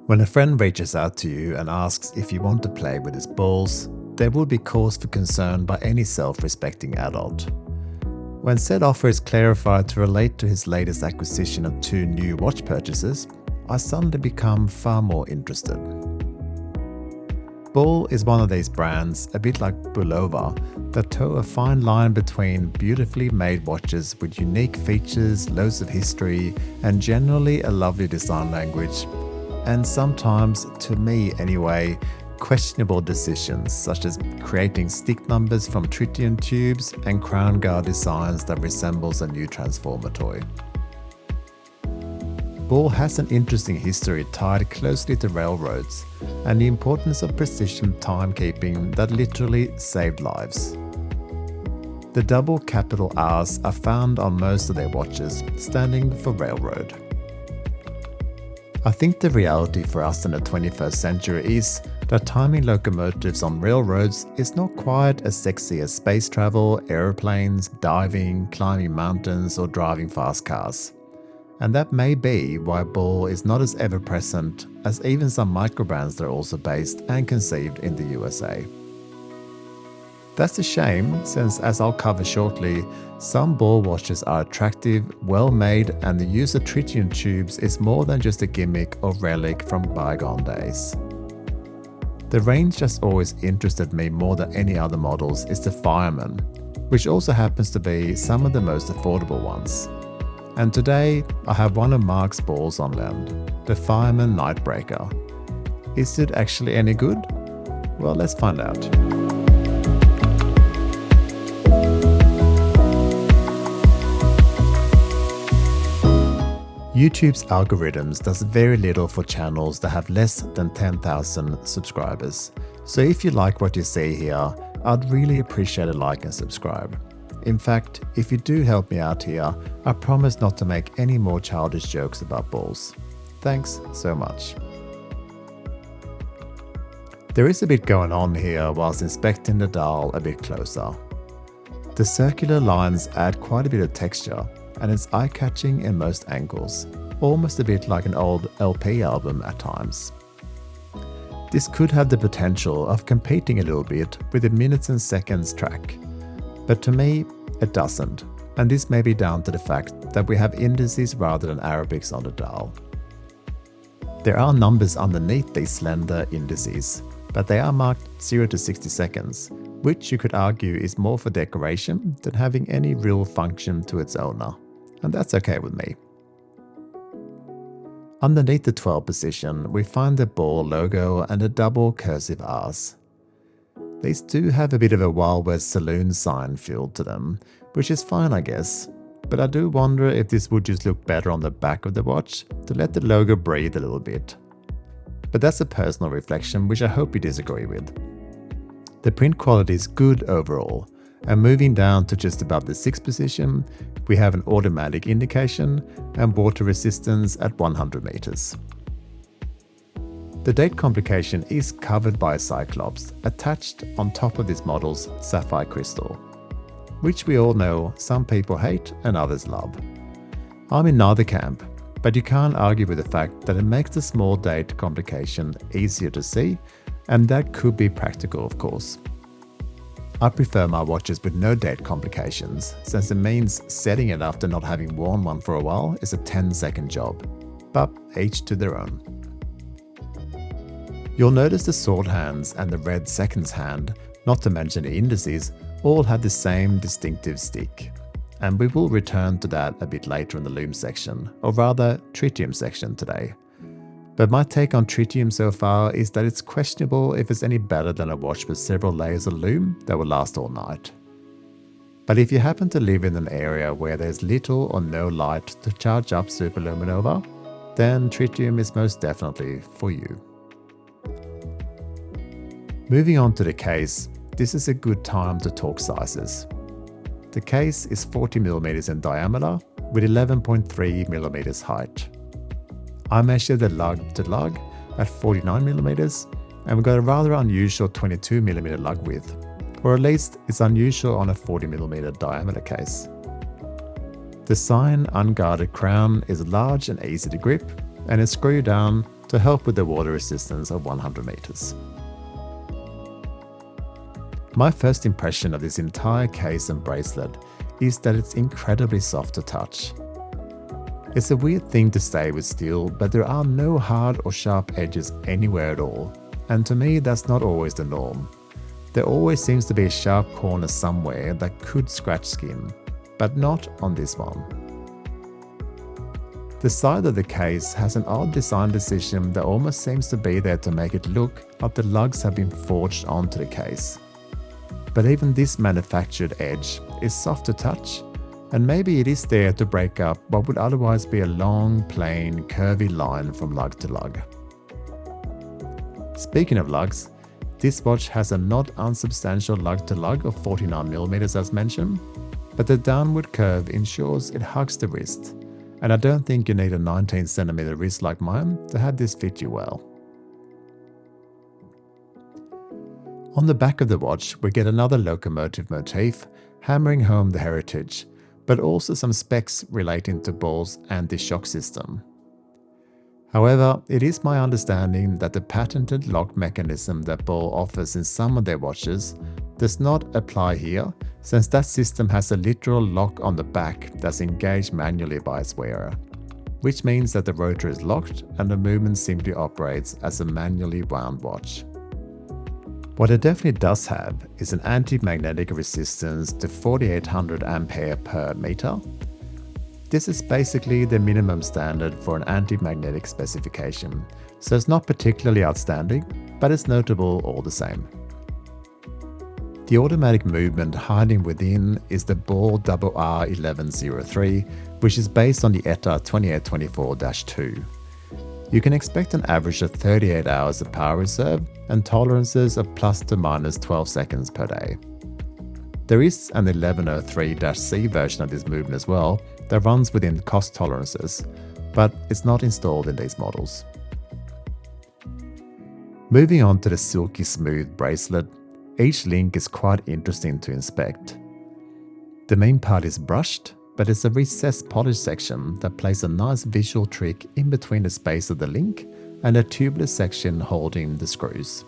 When a friend reaches out to you and asks if you want to play with his balls, there will be cause for concern by any self-respecting adult. When said offer is clarified to relate to his latest acquisition of 2 new watch purchases, I suddenly become far more interested. Ball is one of these brands, a bit like Bulova, that toe a fine line between beautifully made watches with unique features, loads of history, and generally a lovely design language, and sometimes, to me anyway, questionable decisions such as creating stick numbers from Tritium tubes and crown guard designs that resembles a new Transformer toy. Ball has an interesting history tied closely to railroads and the importance of precision timekeeping that literally saved lives. The double capital R's are found on most of their watches, standing for railroad. I think the reality for us in the 21st century is that timing locomotives on railroads is not quite as sexy as space travel, aeroplanes, diving, climbing mountains, or driving fast cars. And that may be why Ball is not as ever-present as even some microbrands that are also based and conceived in the USA. That's a shame, since as I'll cover shortly, some Ball watches are attractive, well-made, and the use of Tritium tubes is more than just a gimmick or relic from bygone days. The range just always interested me more than any other models is the Fireman, which also happens to be some of the most affordable ones. And today, I have one of Mark's balls on lend, the Fireman Nightbreaker. Is it actually any good? Well, let's find out. YouTube's algorithms does very little for channels that have less than 10,000 subscribers. So if you like what you see here, I'd really appreciate a like and subscribe. In fact, if you do help me out here, I promise not to make any more childish jokes about balls. Thanks so much. There is a bit going on here whilst inspecting the dial a bit closer. The circular lines add quite a bit of texture, and it's eye-catching in most angles, almost a bit like an old LP album at times. This could have the potential of competing a little bit with the minutes and seconds track, but to me, it doesn't, and this may be down to the fact that we have indices rather than Arabics on the dial. There are numbers underneath these slender indices, but they are marked 0 to 60 seconds, which you could argue is more for decoration than having any real function to its owner, and that's okay with me. Underneath the 12 position, we find the Ball logo and the double cursive R's. These do have a bit of a Wild West saloon sign feel to them, which is fine I guess, but I do wonder if this would just look better on the back of the watch to let the logo breathe a little bit. But that's a personal reflection which I hope you disagree with. The print quality is good overall, and moving down to just above the 6th position, we have an automatic indication and water resistance at 100 meters. The date complication is covered by Cyclops attached on top of this model's sapphire crystal, which we all know some people hate and others love. I'm in neither camp, but you can't argue with the fact that it makes the small date complication easier to see, and that could be practical of course. I prefer my watches with no date complications, since it means setting it after not having worn one for a while is a 10-second job, but each to their own. You'll notice the sword hands and the red seconds hand, not to mention the indices, all have the same distinctive stick. And we will return to that a bit later in the loom section, or rather Tritium section today. But my take on Tritium so far is that it's questionable if it's any better than a watch with several layers of loom that will last all night. But if you happen to live in an area where there's little or no light to charge up superluminova, then Tritium is most definitely for you. Moving on to the case, this is a good time to talk sizes. The case is 40mm in diameter with 11.3mm height. I measured the lug to lug at 49mm, and we got a rather unusual 22mm lug width, or at least it's unusual on a 40mm diameter case. The sign unguarded crown is large and easy to grip, and is screw down to help with the water resistance of 100 meters. My first impression of this entire case and bracelet is that it's incredibly soft to touch. It's a weird thing to say with steel, but there are no hard or sharp edges anywhere at all, and to me that's not always the norm. There always seems to be a sharp corner somewhere that could scratch skin, but not on this one. The side of the case has an odd design decision that almost seems to be there to make it look like the lugs have been forged onto the case. But even this manufactured edge is soft to touch, and maybe it is there to break up what would otherwise be a long, plain, curvy line from lug to lug. Speaking of lugs, this watch has a not unsubstantial lug to lug of 49mm as mentioned, but the downward curve ensures it hugs the wrist, and I don't think you need a 19cm wrist like mine to have this fit you well. On the back of the watch, we get another locomotive motif, hammering home the heritage, but also some specs relating to Ball's anti-shock system. However, it is my understanding that the patented lock mechanism that Ball offers in some of their watches does not apply here, since that system has a literal lock on the back that's engaged manually by its wearer, which means that the rotor is locked and the movement simply operates as a manually wound watch. What it definitely does have is an anti-magnetic resistance to 4800 ampere per meter. This is basically the minimum standard for an anti-magnetic specification, so it's not particularly outstanding, but it's notable all the same. The automatic movement hiding within is the Ball RR1103, which is based on the ETA 2824-2. You can expect an average of 38 hours of power reserve and tolerances of plus to minus 12 seconds per day. There is an 1103-C version of this movement as well that runs within cost tolerances, but it's not installed in these models. Moving on to the silky smooth bracelet, each link is quite interesting to inspect. The main part is brushed, but it's a recessed polish section that plays a nice visual trick in between the space of the link and a tubeless section holding the screws.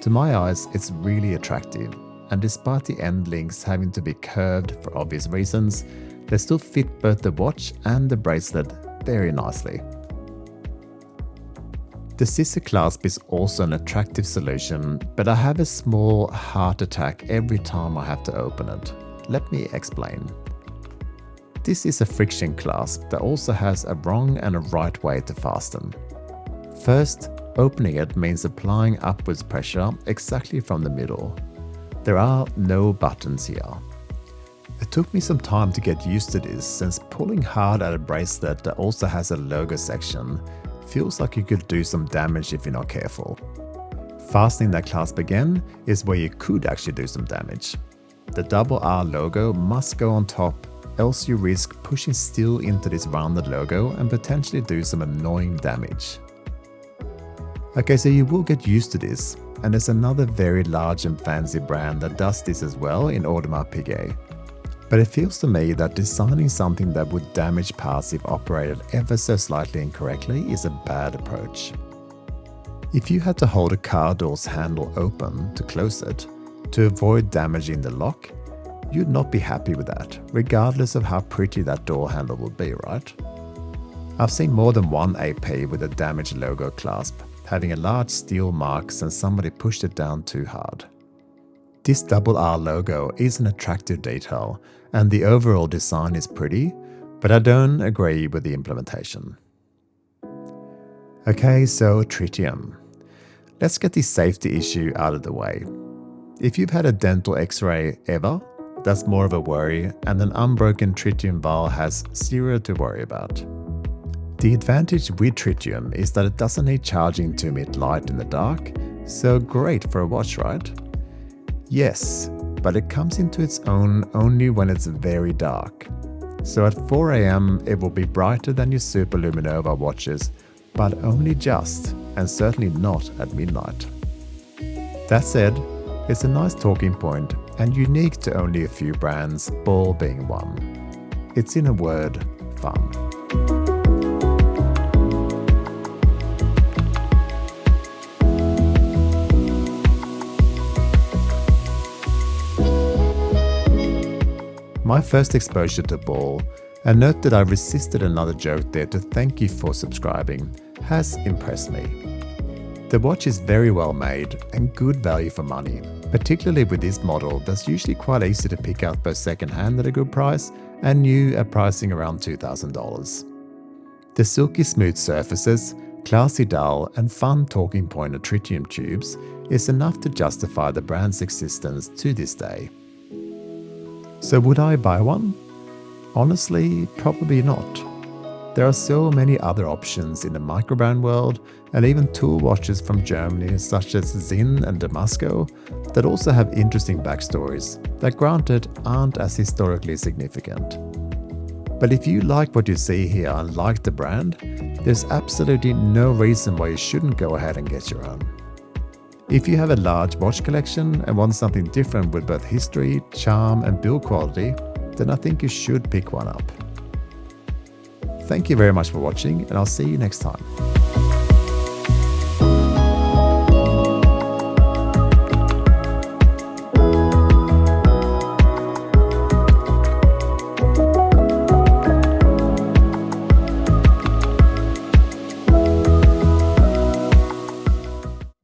To my eyes, it's really attractive, and despite the end links having to be curved for obvious reasons, they still fit both the watch and the bracelet very nicely. The scissor clasp is also an attractive solution, but I have a small heart attack every time I have to open it. Let me explain. This is a friction clasp that also has a wrong and a right way to fasten. First, opening it means applying upwards pressure exactly from the middle. There are no buttons here. It took me some time to get used to this, since pulling hard at a bracelet that also has a logo section feels like you could do some damage if you're not careful. Fastening that clasp again is where you could actually do some damage. The R logo must go on top, else you risk pushing steel into this rounded logo and potentially do some annoying damage. Okay, so you will get used to this, and there's another very large and fancy brand that does this as well in Audemars Piguet. But it feels to me that designing something that would damage parts if operated ever so slightly incorrectly is a bad approach. If you had to hold a car door's handle open to close it to avoid damaging the lock, you'd not be happy with that, regardless of how pretty that door handle would be, right? I've seen more than one AP with a damaged logo clasp, having a large steel mark since somebody pushed it down too hard. This R logo is an attractive detail, and the overall design is pretty, but I don't agree with the implementation. Okay, so Tritium. Let's get this safety issue out of the way. If you've had a dental x-ray ever, that's more of a worry, and an unbroken tritium vial has zero to worry about. The advantage with tritium is that it doesn't need charging to emit light in the dark, so great for a watch, right? Yes, but it comes into its own only when it's very dark. So at 4 AM it will be brighter than your superluminova watches, but only just, and certainly not at midnight. That said, it's a nice talking point and unique to only a few brands, Ball being one. It's in a word, fun. my first exposure to Ball, and note that I resisted another joke there to thank you for subscribing, has impressed me. The watch is very well made and good value for money, particularly with this model that's usually quite easy to pick up both second-hand at a good price and new at pricing around $2,000. The silky smooth surfaces, classy dial and fun talking point of Tritium tubes is enough to justify the brand's existence to this day. So would I buy one? Honestly, probably not. There are so many other options in the microbrand world, and even tool watches from Germany such as Zinn and Damasco that also have interesting backstories that granted aren't as historically significant. But if you like what you see here and like the brand, there's absolutely no reason why you shouldn't go ahead and get your own. If you have a large watch collection and want something different with both history, charm and build quality, then I think you should pick one up. Thank you very much for watching, and I'll see you next time.